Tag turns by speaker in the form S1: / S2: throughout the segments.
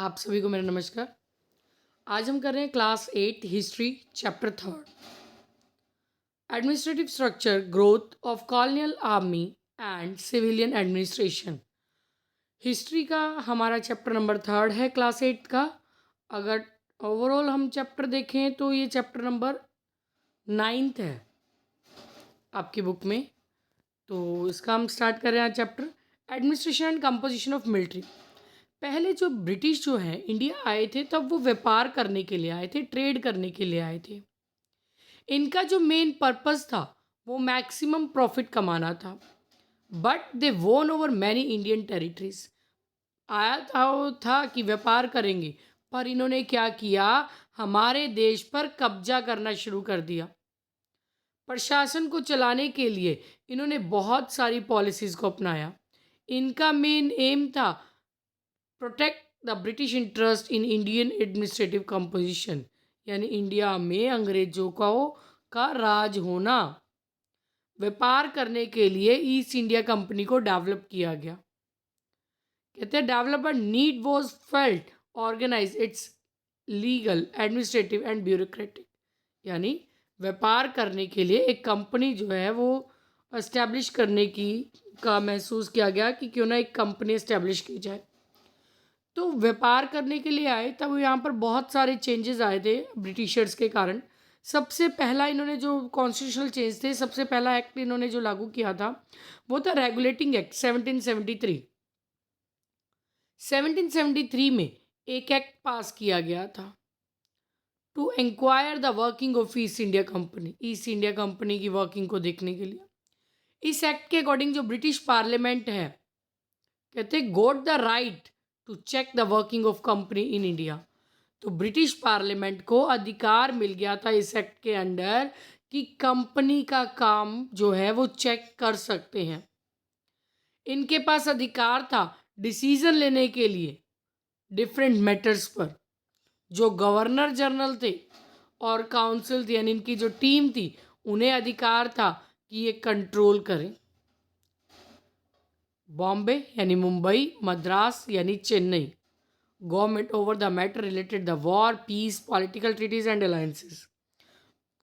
S1: आप सभी को मेरा नमस्कार। आज हम कर रहे हैं class 8 history chapter 3 administrative structure growth of colonial army and civilian administration. History का हमारा चैप्टर नंबर 3 है क्लास 8 का। अगर ओवरऑल हम चैप्टर देखें तो ये चैप्टर नंबर 9 है आपकी बुक में। तो इसका हम स्टार्ट कर रहे हैं chapter administration and composition of military. पहले जो ब्रिटिश जो है इंडिया आए थे तब वो व्यापार करने के लिए आए थे, ट्रेड करने के लिए आए थे। इनका जो मेन पर्पस था वो मैक्सिमम प्रॉफिट कमाना था। बट दे वोन ओवर मैनी इंडियन टेरिटरीज। आया था वो था कि व्यापार करेंगे, पर इन्होंने क्या किया, हमारे देश पर कब्जा करना शुरू कर दिया। प्रशासन को चलाने के लिए इन्होंने बहुत सारी पॉलिसीज़ को अपनाया। इनका मेन एम था protect the British interest in Indian administrative composition, यानी इंडिया में अंग्रेजों का राज होना। व्यापार करने के लिए ईस्ट इंडिया कंपनी को डेवलप किया गया। कहते हैं development need was felt organise its legal administrative and bureaucratic, यानी व्यापार करने के लिए एक कंपनी जो है वो इस्टेब्लिश करने का महसूस किया गया कि क्यों ना एक कंपनी इस्टेब्लिश की जाए। तो व्यापार करने के लिए आए तब यहाँ पर बहुत सारे चेंजेस आए थे ब्रिटिशर्स के कारण। सबसे पहला इन्होंने जो कॉन्स्टिट्यूशनल चेंज थे, सबसे पहला एक्ट इन्होंने जो लागू किया था वो था रेगुलेटिंग एक्ट 1773। 1773 में एक एक्ट पास किया गया था to inquire the working of East India Company, East India Company की वर्किंग को देखने के लिए। इस एक्ट के अकॉर्डिंग जो ब्रिटिश पार्लियामेंट है, कहते got the right to check the working of company in India. तो ब्रिटिश पार्लियामेंट को अधिकार मिल गया था इस एक्ट के अंडर कि कंपनी का काम जो है वो चेक कर सकते हैं। इनके पास अधिकार था डिसीजन लेने के लिए डिफरेंट मैटर्स पर। जो गवर्नर जनरल थे और काउंसिल थी, यानी इनकी जो टीम थी, उन्हें अधिकार था कि ये कंट्रोल करें। बॉम्बे यानी मुंबई, मद्रास यानी Chennai, government over the matter related the war, peace, political treaties and alliances.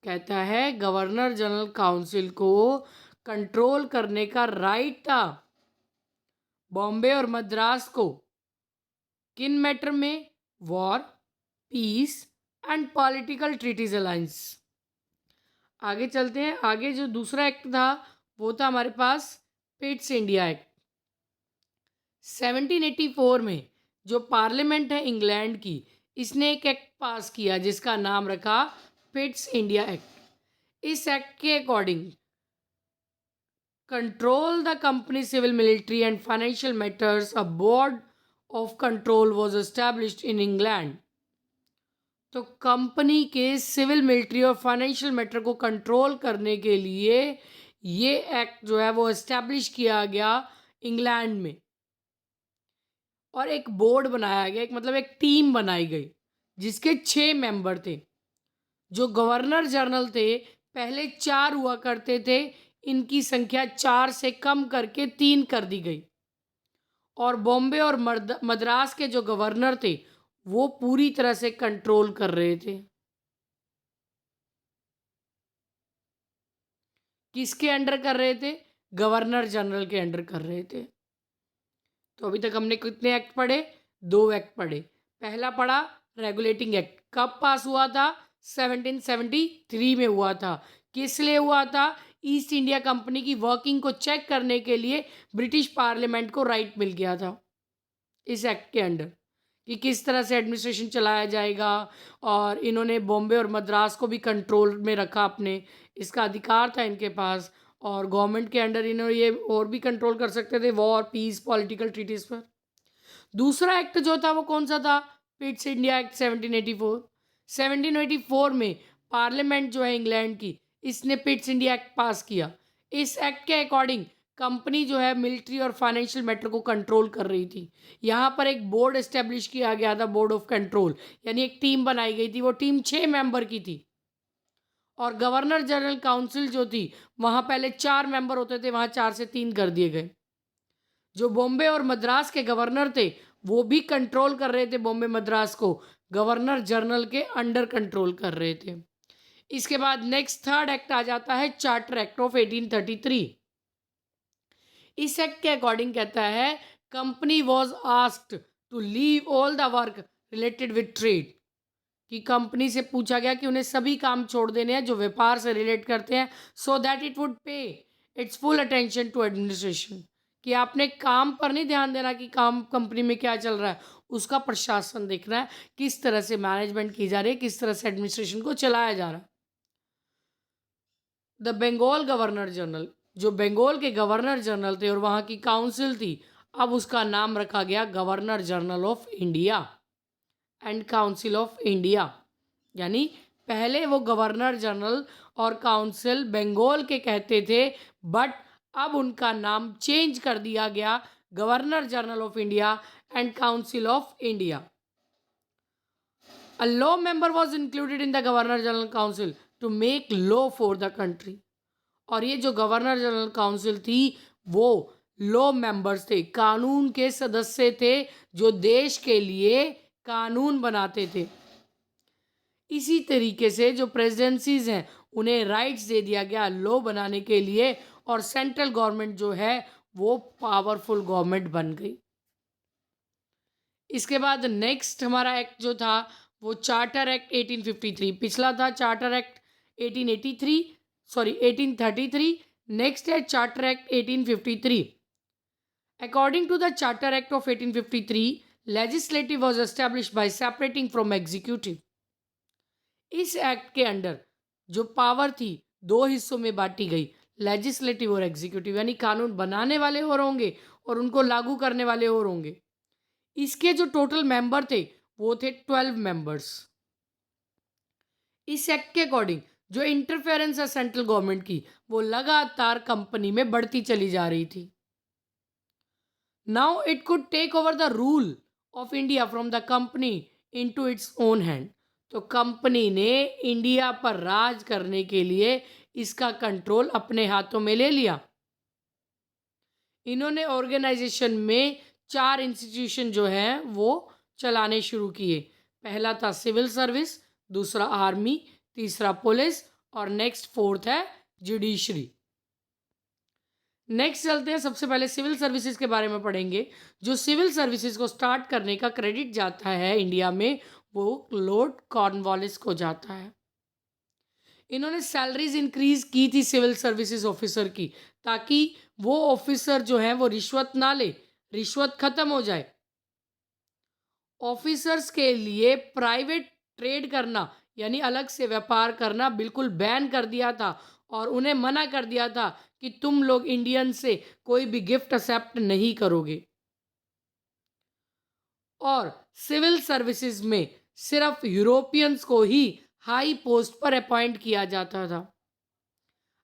S1: कहता है गवर्नर जनरल काउंसिल को कंट्रोल करने का राइट था बॉम्बे और मद्रास को। किन मैटर में? War, peace and political treaties alliance. आगे चलते हैं। आगे जो दूसरा एक्ट था वो था हमारे पास पिट्स इंडिया एक्ट। 1784 में जो पार्लियामेंट है इंग्लैंड की, इसने एक एक्ट पास किया जिसका नाम रखा पिट्स इंडिया एक्ट। इस एक्ट के according control the company civil military and financial matters, a board of control was established in England. तो कंपनी के सिविल मिलिट्री और फाइनेंशियल मैटर को कंट्रोल करने के लिए ये एक्ट जो है वो एस्टैब्लिश किया गया इंग्लैंड में। और एक बोर्ड बनाया गया, एक मतलब एक टीम बनाई गई जिसके 6 मेंबर थे। जो गवर्नर जनरल थे पहले 4 हुआ करते थे, इनकी संख्या 4 से कम करके 3 कर दी गई। और बॉम्बे और मद्रास के जो गवर्नर थे वो पूरी तरह से कंट्रोल कर रहे थे। किसके अंडर कर रहे थे? गवर्नर जनरल के अंडर कर रहे थे। तो अभी तक हमने कितने एक्ट पढ़े? 2 एक्ट पढ़े। पहला पढ़ा रेगुलेटिंग एक्ट, कब पास हुआ था? 1773 में हुआ था। किस लिए हुआ था? ईस्ट इंडिया कंपनी की वर्किंग को चेक करने के लिए ब्रिटिश पार्लियामेंट को राइट मिल गया था इस एक्ट के अंडर कि किस तरह से एडमिनिस्ट्रेशन चलाया जाएगा। और इन्होंने बॉम्बे और मद्रास को भी कंट्रोल में रखा अपने, इसका अधिकार था इनके पास। और गवर्नमेंट के अंडर इन्होंने ये और भी कंट्रोल कर सकते थे वॉर, पीस, पॉलिटिकल ट्रीटीज पर। दूसरा एक्ट जो था वो कौन सा था? पिट्स इंडिया एक्ट 1784। 1784 में पार्लियामेंट जो है इंग्लैंड की, इसने पिट्स इंडिया एक्ट पास किया। इस एक्ट के अकॉर्डिंग कंपनी जो है मिलिट्री और फाइनेंशियल मैटर को कंट्रोल कर रही थी। यहाँ पर एक बोर्ड एस्टेब्लिश किया गया था, बोर्ड ऑफ कंट्रोल, यानी एक टीम बनाई गई थी। वो टीम 6 मेंबर की थी। और गवर्नर जनरल काउंसिल जो थी वहाँ पहले 4 मेंबर होते थे, वहाँ 4 से 3 कर दिए गए। जो बॉम्बे और मद्रास के गवर्नर थे वो भी कंट्रोल कर रहे थे बॉम्बे मद्रास को, गवर्नर जनरल के अंडर कंट्रोल कर रहे थे। इसके बाद नेक्स्ट थर्ड एक्ट आ जाता है चार्टर एक्ट ऑफ 1833। इस एक्ट के अकॉर्डिंग कहता है company was asked to leave all the work related with trade, कि कंपनी से पूछा गया कि उन्हें सभी काम छोड़ देने हैं जो व्यापार से रिलेट करते हैं, so that it would pay its full attention to administration, कि आपने काम पर नहीं ध्यान देना कि काम कंपनी में क्या चल रहा है, उसका प्रशासन देखना है, किस तरह से मैनेजमेंट की जा रही है, किस तरह से एडमिनिस्ट्रेशन को चलाया जा रहा है। द बंगाल गवर्नर जनरल, जो बंगाल के गवर्नर जनरल थे और वहाँ की काउंसिल थी, अब उसका नाम रखा गया governor general of India and council of India. यानी पहले वो गवर्नर जनरल और काउंसिल बंगाल के कहते थे, बट अब उनका नाम चेंज कर दिया गया governor general of India and council of India. A law member was included in the Governor General Council to make law for the country. और ये जो गवर्नर जनरल काउंसिल थी वो लॉ मेंबर्स थे, कानून के सदस्य थे जो देश के लिए कानून बनाते थे। इसी तरीके से जो प्रेसिडेंसीज हैं उन्हें राइट्स दे दिया गया लॉ बनाने के लिए, और सेंट्रल गवर्नमेंट जो है वो पावरफुल गवर्नमेंट बन गई। इसके बाद नेक्स्ट हमारा एक्ट जो था वो चार्टर एक्ट 1853। पिछला था चार्टर एक्ट 1833। नेक्स्ट है charter act 1853। According to the charter act of 1853, legislative was establish by separating from executive. इस एक्ट के अंडर जो पावर थी दो हिस्सों में बांटी गई, लेजिस्लेटिव और एग्जीक्यूटिव, यानी कानून बनाने वाले और होंगे और उनको लागू करने वाले और होंगे। इसके जो टोटल मेंबर थे वो थे 12 मेंबर्स। इस एक्ट के अकॉर्डिंग जो इंटरफेरेंस है सेंट्रल गवर्नमेंट की वो लगातार कंपनी में बढ़ती चली जा रही थी। Now it could take over the rule of India from the company into its own hand. तो कंपनी ने इंडिया पर राज करने के लिए इसका कंट्रोल अपने हाथों में ले लिया। इन्होंने ऑर्गेनाइजेशन में 4 इंस्टीट्यूशन जो हैं वो चलाने शुरू किए। पहला था सिविल सर्विस, दूसरा आर्मी, तीसरा पुलिस और नेक्स्ट फोर्थ है जुडिशरी। नेक्स्ट चलते हैं, सबसे पहले सिविल सर्विसेज के बारे में पढ़ेंगे। जो सिविल सर्विसेज को स्टार्ट करने का क्रेडिट जाता है इंडिया में वो लॉर्ड कॉर्नवालिस को जाता है। इन्होंने सैलरीज इंक्रीज की थी सिविल सर्विसेज ऑफिसर की, ताकि वो ऑफिसर जो है वो रिश्वत ना ले, रिश्वत खत्म हो जाए। ऑफिसर्स के लिए प्राइवेट ट्रेड करना यानी अलग से व्यापार करना बिल्कुल बैन कर दिया था, और उन्हें मना कर दिया था कि तुम लोग इंडियन से कोई भी गिफ्ट एक्सेप्ट नहीं करोगे। और सिविल सर्विसेज में सिर्फ यूरोपियंस को ही हाई पोस्ट पर अपॉइंट किया जाता था।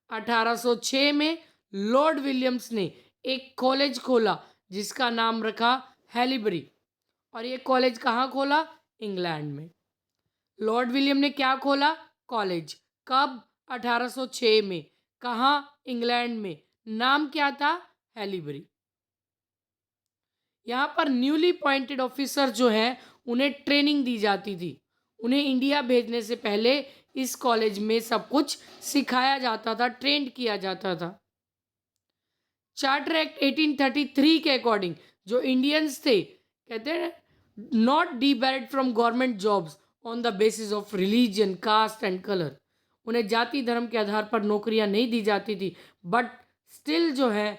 S1: 1806 में लॉर्ड विलियम्स ने एक कॉलेज खोला जिसका नाम रखा हैलीबरी, और ये कॉलेज कहाँ खोला? इंग्लैंड में। लॉर्ड विलियम ने क्या खोला? कॉलेज। कब? 1806 में। कहाँ? इंग्लैंड में। नाम क्या था? हैलीबरी। यहाँ पर न्यूली अपॉइंटेड ऑफिसर जो हैं उन्हें ट्रेनिंग दी जाती थी। उन्हें इंडिया भेजने से पहले इस कॉलेज में सब कुछ सिखाया जाता था, ट्रेंड किया जाता था। चार्टर एक्ट 1833 के अकॉर्डिंग जो इंडियंस थे, कहते हैं not debarred from government jobs on the basis of religion, caste and colour. उन्हें जाति धर्म के आधार पर नौकरियां नहीं दी जाती थी, बट स्टिल जो है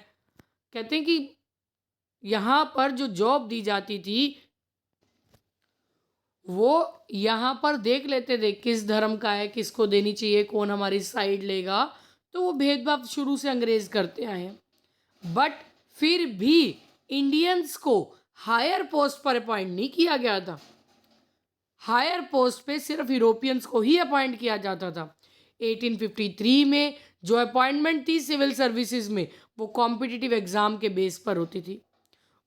S1: कहते हैं कि यहाँ पर जो जॉब दी जाती थी वो यहाँ पर देख लेते थे किस धर्म का है, किसको देनी चाहिए, कौन हमारी साइड लेगा। तो वो भेदभाव शुरू से अंग्रेज करते आए हैं, बट फिर भी इंडियंस को हायर पोस्ट पर अपॉइंट नहीं किया गया था। हायर पोस्ट पे सिर्फ यूरोपियंस को ही अपॉइंट किया जाता था। 1853 में जो अपॉइंटमेंट थी सिविल सर्विसेज में वो कॉम्पिटिटिव एग्ज़ाम के बेस पर होती थी,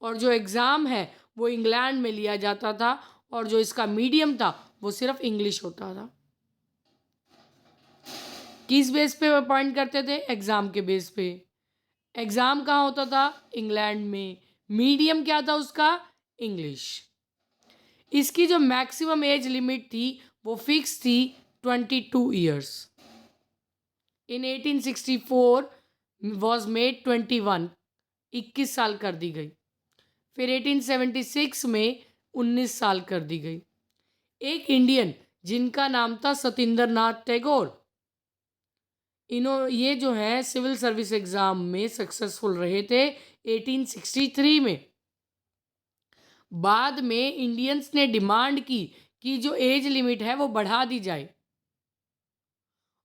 S1: और जो एग्ज़ाम है वो इंग्लैंड में लिया जाता था, और जो इसका मीडियम था वो सिर्फ इंग्लिश होता था। किस बेस पे अपॉइंट करते थे? एग्ज़ाम के बेस पे। एग्ज़ाम कहाँ होता था? इंग्लैंड में। मीडियम क्या था उसका? इंग्लिश। इसकी जो मैक्सिमम एज लिमिट थी वो फिक्स थी 22 ईयर्स। इन 1864 वॉज मेड 21 साल कर दी गई। फिर 1876 में 19 साल कर दी गई। एक इंडियन जिनका नाम था सतिंद्र नाथ टैगोर, ये जो है सिविल सर्विस एग्ज़ाम में सक्सेसफुल रहे थे 1863 में। बाद में इंडियंस ने डिमांड की कि जो एज लिमिट है वो बढ़ा दी जाए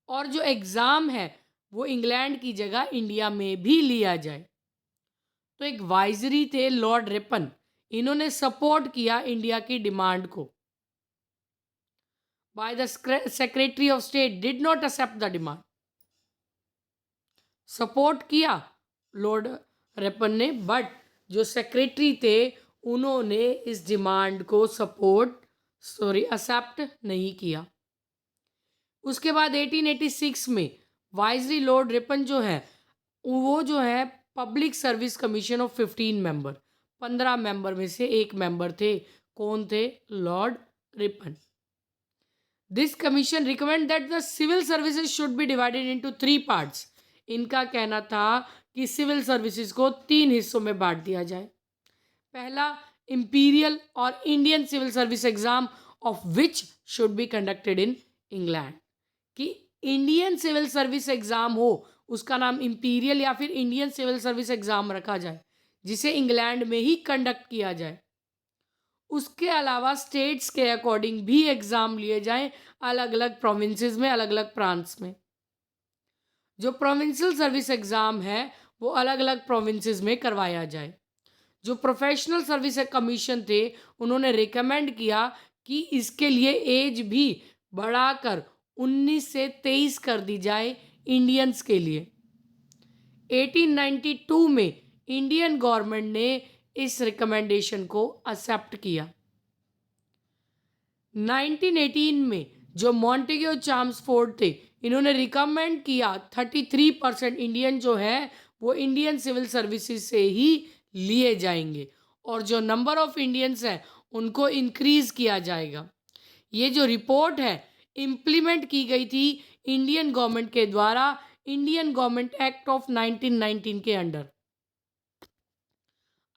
S1: और जो एग्ज़ाम है वो इंग्लैंड की जगह इंडिया में भी लिया जाए। तो एक वाइजरी थे लॉर्ड रिपन, इन्होंने सपोर्ट किया इंडिया की डिमांड को। By the secretary of state did not accept the demand. Support किया लॉर्ड रिपन ने, बट जो सेक्रेटरी थे उन्होंने इस डिमांड को एक्सेप्ट नहीं किया। उसके बाद 1886 में वाइजरी लॉर्ड रिपन जो है वो जो है public service commission of 15 member, 15 member में से एक मेंबर थे। कौन थे? Lord Ripon. This commission recommend that the civil services should be divided into 3 parts. इनका कहना था कि सिविल सर्विसेज को 3 हिस्सों में बांट दिया जाए। पहला, इंपीरियल और Indian civil service exam of which should be conducted in England. कि इंडियन सिविल सर्विस एग्जाम हो उसका नाम इंपीरियल या फिर इंडियन सिविल सर्विस एग्जाम रखा जाए, जिसे इंग्लैंड में ही कंडक्ट किया जाए। उसके अलावा स्टेट्स के अकॉर्डिंग भी एग्जाम लिए जाएं, अलग अलग प्रोविंसेस में, अलग अलग प्रांत्स में। जो प्रोविंशियल सर्विस एग्जाम है वो अलग अलग प्रोविंसेस में करवाया जाए। जो प्रोफेशनल सर्विस कमीशन थे उन्होंने रिकमेंड किया कि इसके लिए एज भी बढ़ाकर 19 से 23 कर दी जाए इंडियंस के लिए। 1892 में इंडियन गवर्नमेंट ने इस रिकमेंडेशन को एक्सेप्ट किया। 1918 में जो मॉन्टेग्यू चाम्सफोर्ड थे इन्होंने रिकमेंड किया 33% इंडियन जो है वो इंडियन सिविल सर्विसेज से ही लिए जाएंगे और जो नंबर ऑफ इंडियंस हैं उनको इंक्रीज किया जाएगा। ये जो रिपोर्ट है इम्प्लीमेंट की गई थी इंडियन गवर्नमेंट के द्वारा इंडियन गवर्नमेंट एक्ट ऑफ 1919 के अंडर।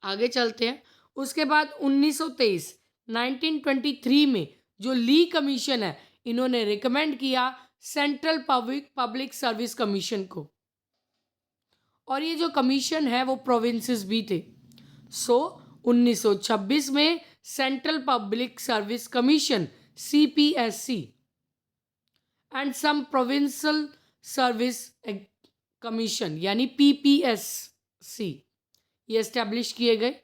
S1: आगे चलते हैं। उसके बाद 1923 में जो ली कमीशन है इन्होंने रिकमेंड किया सेंट्रल पब्लिक सर्विस कमीशन को, और ये जो कमीशन है वो प्रोविंसेस भी थे। 1926 में central public service commission CPSC and some provincial service commission यानी PPSC ये एस्टेब्लिश किए गए।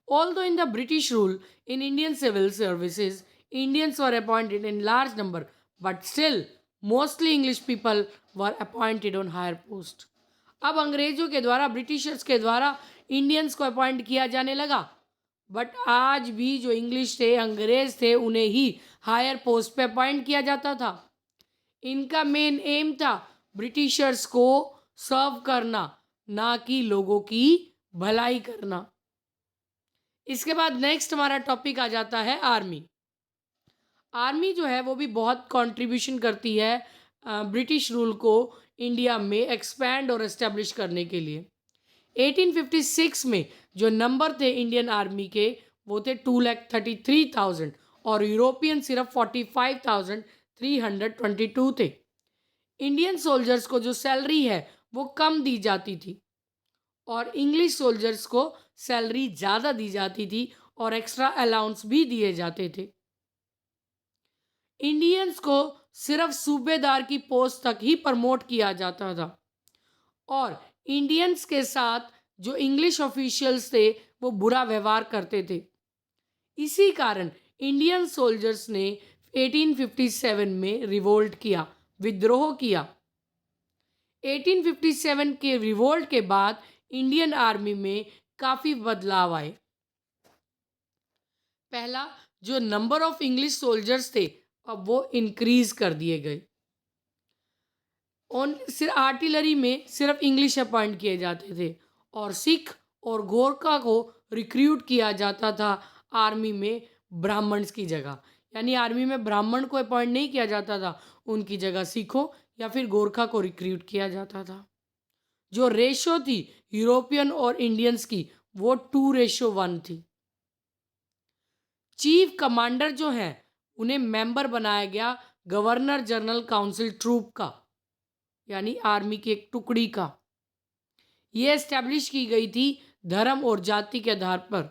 S1: Although in the British rule in Indian civil services Indians were appointed in large number, but still mostly English people were appointed on higher post. अब अंग्रेजों के द्वारा, Britishers के द्वारा इंडियंस को अपॉइंट किया जाने लगा, बट आज भी जो इंग्लिश थे, अंग्रेज थे, उन्हें ही हायर पोस्ट पे अपॉइंट किया जाता था। इनका मेन एम था ब्रिटिशर्स को सर्व करना, ना कि लोगों की भलाई करना। इसके बाद नेक्स्ट हमारा टॉपिक आ जाता है आर्मी। आर्मी जो है वो भी बहुत कंट्रीब्यूशन करती है ब्रिटिश रूल को इंडिया में एक्सपैंड और एस्टेब्लिश करने के लिए। 1856 में जो नंबर थे इंडियन आर्मी के वो थे 2,33,000 और यूरोपियन सिर्फ 45,322 थे। इंडियन सोल्जर्स को जो सैलरी है वो कम दी जाती थी और इंग्लिश सोल्जर्स को सैलरी ज़्यादा दी जाती थी और एक्स्ट्रा अलाउंस भी दिए जाते थे। इंडियंस को सिर्फ सूबेदार की पोस्ट तक ही प्रमोट किया जाता था और इंडियंस के साथ जो इंग्लिश ऑफिशियल्स थे वो बुरा व्यवहार करते थे। इसी कारण इंडियन सोल्जर्स ने 1857 में रिवोल्ट किया, विद्रोह किया। 1857 के रिवोल्ट के बाद इंडियन आर्मी में काफ़ी बदलाव आए। पहला, जो नंबर ऑफ इंग्लिश सोल्जर्स थे अब वो इंक्रीज कर दिए गए। सिर्फ आर्टिलरी में सिर्फ इंग्लिश अपॉइंट किए जाते थे और सिख और गोरखा को रिक्रूट किया जाता था आर्मी में ब्राह्मण्स की जगह, यानी आर्मी में ब्राह्मण को अपॉइंट नहीं किया जाता था, उनकी जगह सिखों या फिर गोरखा को रिक्रूट किया जाता था। जो रेशो थी यूरोपियन और इंडियंस की, वो 2:1 थी। चीफ कमांडर जो हैं उन्हें मेंबर बनाया गया गवर्नर जनरल काउंसिल ट्रूप का, यानी आर्मी की एक टुकड़ी का। ये एस्टेब्लिश की गई थी धर्म और जाति के आधार पर।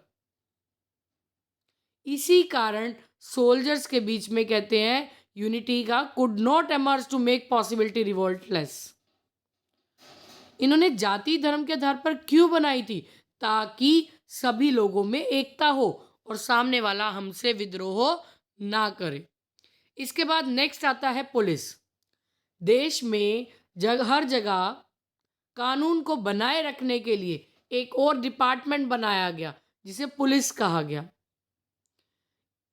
S1: इसी कारण सोल्जर्स के बीच में कहते हैं यूनिटी का could not emerge to make possibility revoltless. इन्होंने जाति धर्म के आधार पर क्यों बनाई थी? ताकि सभी लोगों में एकता हो और सामने वाला हमसे विद्रोह ना करे। इसके बाद नेक्स्ट आता है पुलिस। देश में हर जगह कानून को बनाए रखने के लिए एक और डिपार्टमेंट बनाया गया जिसे पुलिस कहा गया।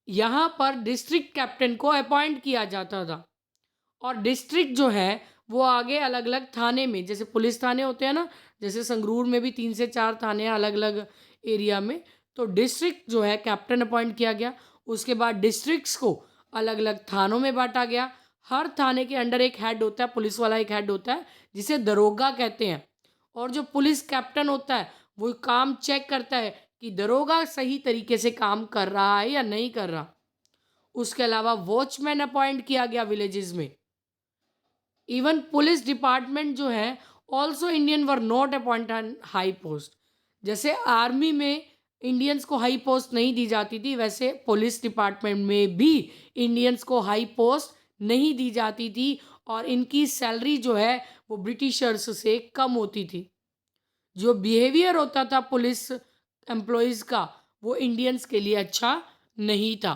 S1: यहाँ पर डिस्ट्रिक्ट कैप्टन को अपॉइंट किया जाता था और डिस्ट्रिक्ट जो है वो आगे अलग अलग थाने में, जैसे पुलिस थाने होते हैं ना, जैसे संगरूर में भी 3 से 4 थाने हैं अलग अलग एरिया में, तो डिस्ट्रिक्ट जो है कैप्टन अपॉइंट किया गया। उसके बाद डिस्ट्रिक्ट्स को अलग अलग थानों में बांटा गया। हर थाने के अंडर एक हेड होता है, पुलिस वाला एक हेड होता है जिसे दरोगा कहते हैं। और जो पुलिस कैप्टन होता है वो काम चेक करता है कि दरोगा सही तरीके से काम कर रहा है या नहीं कर रहा। उसके अलावा वॉचमैन अपॉइंट किया गया विलेजेस में। इवन पुलिस डिपार्टमेंट जो है also Indian were not appoint on high post. जैसे आर्मी में इंडियंस को हाई पोस्ट नहीं दी जाती थी, वैसे पुलिस डिपार्टमेंट में भी इंडियंस को हाई पोस्ट नहीं दी जाती थी और इनकी सैलरी जो है वो ब्रिटिशर्स से कम होती थी। जो बिहेवियर होता था पुलिस एम्प्लॉयज़ का वो इंडियंस के लिए अच्छा नहीं था।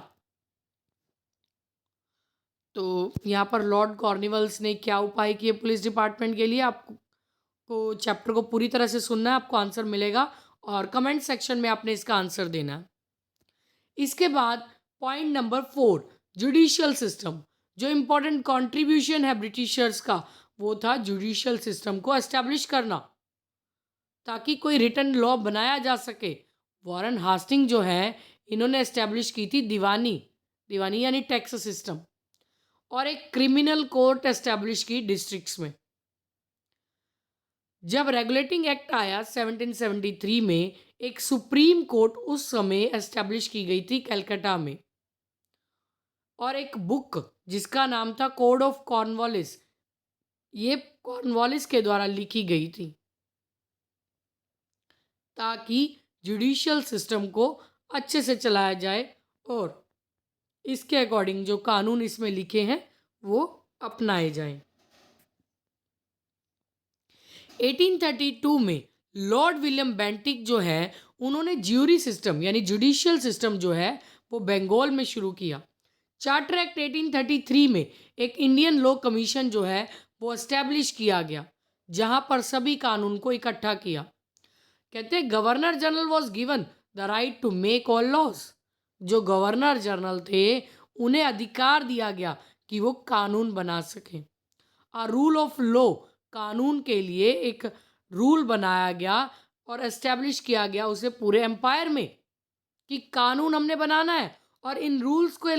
S1: तो यहाँ पर लॉर्ड कॉर्नवालिस ने क्या उपाय किए पुलिस डिपार्टमेंट के लिए, आपको चैप्टर को पूरी तरह से सुनना है, आपको आंसर मिलेगा और कमेंट सेक्शन में आपने इसका आंसर देना है। इसके बाद पॉइंट नंबर 4, जुडिशियल सिस्टम। जो इम्पोर्टेंट कंट्रीब्यूशन है ब्रिटिशर्स का वो था जुडिशियल सिस्टम को एस्टैब्लिश करना ताकि कोई रिटन लॉ बनाया जा सके। वॉरेन हास्टिंग जो है इन्होंने एस्टैब्लिश की थी दीवानी यानी टैक्स सिस्टम, और एक क्रिमिनल कोर्ट एस्टैब्लिश की डिस्ट्रिक्ट्स में। जब रेगुलेटिंग एक्ट आया 1773 में, एक सुप्रीम कोर्ट उस समय एस्टैब्लिश की गई थी कलकत्ता में, और एक बुक जिसका नाम था कोड ऑफ कॉर्नवालिस, ये कॉर्नवालिस के द्वारा लिखी गई थी ताकि जुडिशियल सिस्टम को अच्छे से चलाया जाए और इसके अकॉर्डिंग जो कानून इसमें लिखे हैं वो अपनाए जाएं। 1832 में लॉर्ड विलियम बेंटिक जो है उन्होंने ज्यूरी सिस्टम यानी जुडिशियल सिस्टम जो है वो बंगाल में शुरू किया। चार्टर एक्ट 1833 में एक इंडियन लॉ कमीशन जो है वो एस्टैब्लिश किया गया जहां पर सभी कानून को इकट्ठा किया। कहते हैं governor general was given the right to make all laws. जो गवर्नर जनरल थे उन्हें अधिकार दिया गया कि वो कानून बना सकें। आ रूल ऑफ लॉ, कानून के लिए एक रूल बनाया गया और एस्टैब्लिश किया गया उसे पूरे एम्पायर में कि कानून हमने बनाना है। और इन रूल्स को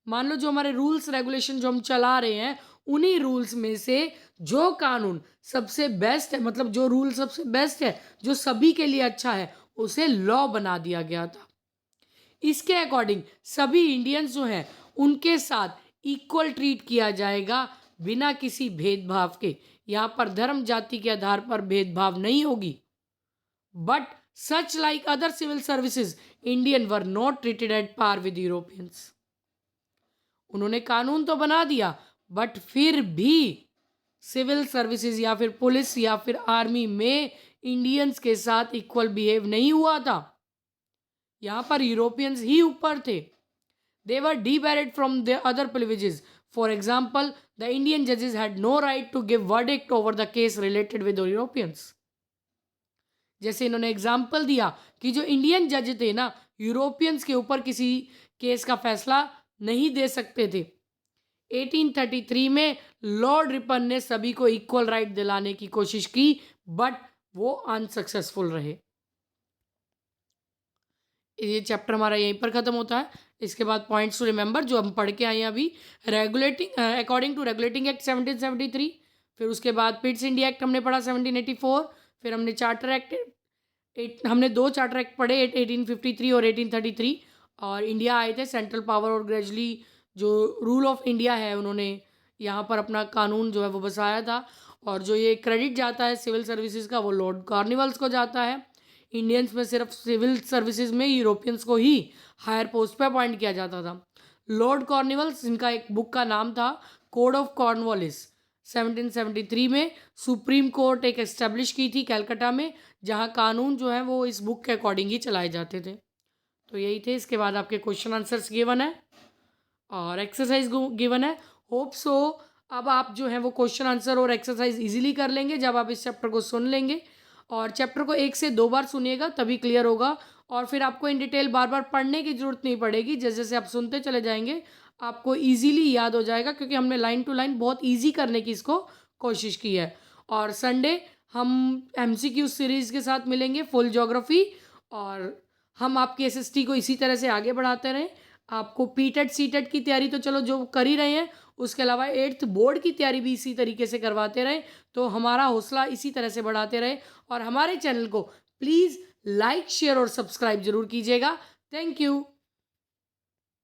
S1: मान लो जो हमारे रूल्स रेगुलेशन जो हम चला रहे हैं उन्हीं रूल्स में से जो कानून सबसे बेस्ट है, मतलब जो रूल सबसे बेस्ट है जो सभी के लिए अच्छा है, उसे लॉ बना दिया गया था। इसके अकॉर्डिंग सभी इंडियंस जो हैं उनके साथ इक्वल ट्रीट किया जाएगा बिना किसी भेदभाव के। यहाँ पर धर्म जाति के आधार पर भेदभाव नहीं होगी। But such like other civil services Indian were not treated at par with Europeans. उन्होंने कानून तो बना दिया बट फिर भी सिविल सर्विसेज या फिर पुलिस या फिर आर्मी में इंडियंस के साथ इक्वल बिहेव नहीं हुआ था। यहाँ पर यूरोपियंस ही ऊपर थे। They were debarred from the other privileges. For example the Indian जजेस had no right to give verdict over the case related with Europeans. जैसे इन्होंने एग्जाम्पल दिया कि जो इंडियन जज थे ना, यूरोपियंस के ऊपर किसी केस का फैसला नहीं दे सकते थे। 1833 में लॉर्ड रिपन ने सभी को इक्वल राइट दिलाने की कोशिश की बट वो अनसक्सेसफुल रहे। ये चैप्टर हमारा यहीं पर ख़त्म होता है। इसके बाद पॉइंट्स टू रिमेंबर जो हम पढ़ के आए हैं अभी, regulating according to regulating act 1773, फिर उसके बाद पिट्स इंडिया एक्ट हमने पढ़ा 1784, फिर हमने चार्टर एक्ट हमने 2 चार्टर एक्ट पढ़े 1853 और 1833, और इंडिया आए थे सेंट्रल पावर और ग्रेजुअली जो रूल ऑफ इंडिया है उन्होंने यहाँ पर अपना कानून जो है वो बसाया था। और जो ये क्रेडिट जाता है सिविल सर्विसेज का वो लॉर्ड कॉर्नवालिस को जाता है। इंडियंस में सिर्फ सिविल सर्विसेज में यूरोपियंस को ही हायर पोस्ट पे अपॉइंट किया जाता था। लॉर्ड कॉर्नवालिस, इनका एक बुक का नाम था कोड ऑफ कॉर्नवालिस, 1773 में सुप्रीम कोर्ट एक एस्टेब्लिश की थी कैलकाटा में, जहाँ कानून जो है वो इस बुक के अकॉर्डिंग ही चलाए जाते थे। तो यही थे। इसके बाद आपके क्वेश्चन आंसर्स गिवन है और एक्सरसाइज गिवन है। होप सो अब आप जो है वो क्वेश्चन आंसर और एक्सरसाइज इजीली कर लेंगे जब आप इस चैप्टर को सुन लेंगे। और चैप्टर को 1 से 2 बार सुनिएगा तभी क्लियर होगा, और फिर आपको इन डिटेल बार बार पढ़ने की ज़रूरत नहीं पड़ेगी। जैसे जैसे आप सुनते चले जाएंगे आपको ईजीली याद हो जाएगा, क्योंकि हमने लाइन टू लाइन बहुत ईजी करने की इसको कोशिश की है। और संडे हम MCQ सीरीज़ के साथ मिलेंगे, फुल ज्योग्राफी, और हम आपकी SST को इसी तरह से आगे बढ़ाते रहें। आपको पीटेट सीटेट की तैयारी तो चलो जो कर ही रहे हैं, उसके अलावा 8th बोर्ड की तैयारी भी इसी तरीके से करवाते रहें, तो हमारा हौसला इसी तरह से बढ़ाते रहे। और हमारे चैनल को प्लीज़ लाइक शेयर और सब्सक्राइब जरूर कीजिएगा। Thank you.